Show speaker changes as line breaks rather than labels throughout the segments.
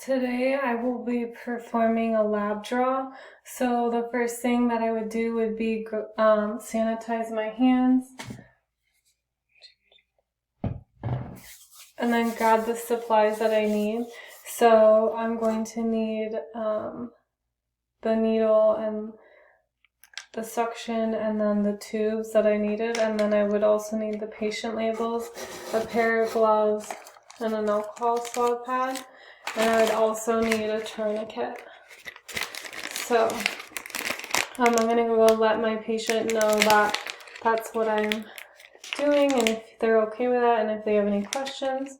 Today I will be performing a lab draw. So the first thing that I would do would be sanitize my hands and then grab the supplies that I need. So I'm going to need the needle and the suction and then the tubes that I needed, and then I would also need the patient labels, a pair of gloves, and an alcohol swab pad, and I would also need a tourniquet. So I'm going to go let my patient know that that's what I'm doing and if they're okay with that and if they have any questions.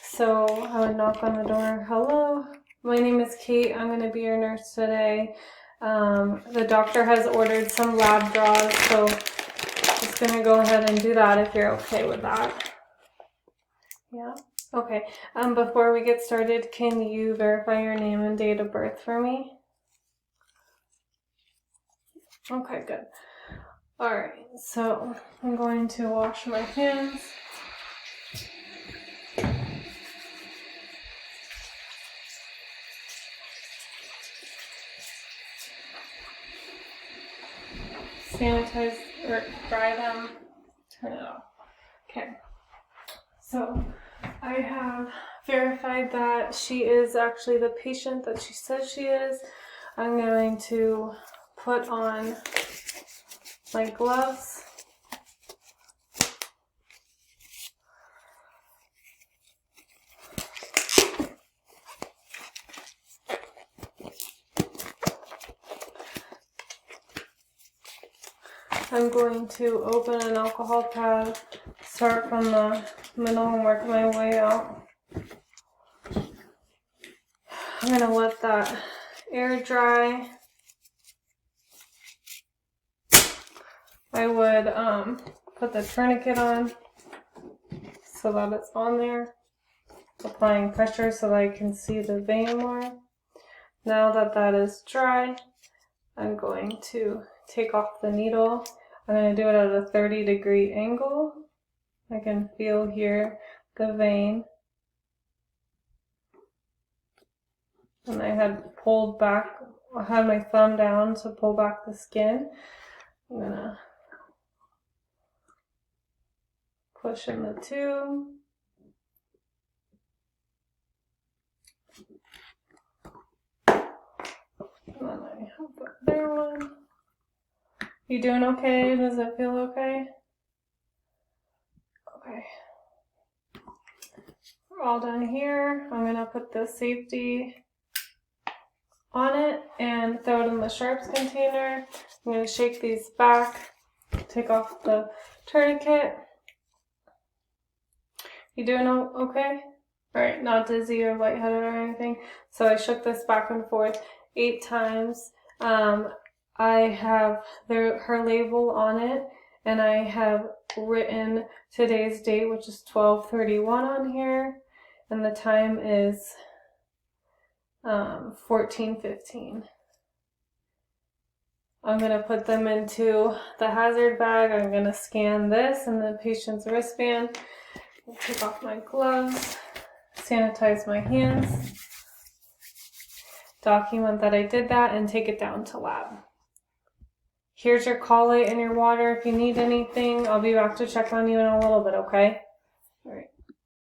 So I would knock on the door. Hello, my name is Kate. I'm going to be your nurse today. The doctor has ordered some lab draws, so just going to go ahead and do that if you're okay with that. Yeah? Okay. Before we get started, can you verify your name and date of birth for me? Okay, good. Alright, so I'm going to wash my hands. Sanitize or dry them, turn it off. Okay, so I have verified that she is actually the patient that she says she is. I'm going to put on my gloves. I'm going to open an alcohol pad, start from the middle and work my way out. I'm going to let that air dry. I would put the tourniquet on so that it's on there, applying pressure so that I can see the vein more. Now that that is dry, I'm going to take off the needle. I'm going to do it at a 30-degree angle. I can feel here the vein. And I had pulled back, I had my thumb down to pull back the skin. I'm going to push in the tube. And then I have the other one. You doing okay? Does it feel okay? Okay. We're all done here. I'm going to put the safety on it and throw it in the sharps container. I'm going to shake these back, take off the tourniquet. You doing okay? Alright, not dizzy or lightheaded or anything. So I shook this back and forth 8 times. I have her label on it, and I have written today's date, which is 12/31 on here, and the time is 14:15. I'm going to put them into the hazard bag. I'm going to scan this and the patient's wristband. Take off my gloves, sanitize my hands, document that I did that, and take it down to lab. Here's your call light and your water if you need anything. I'll be back to check on you in a little bit, okay? All right.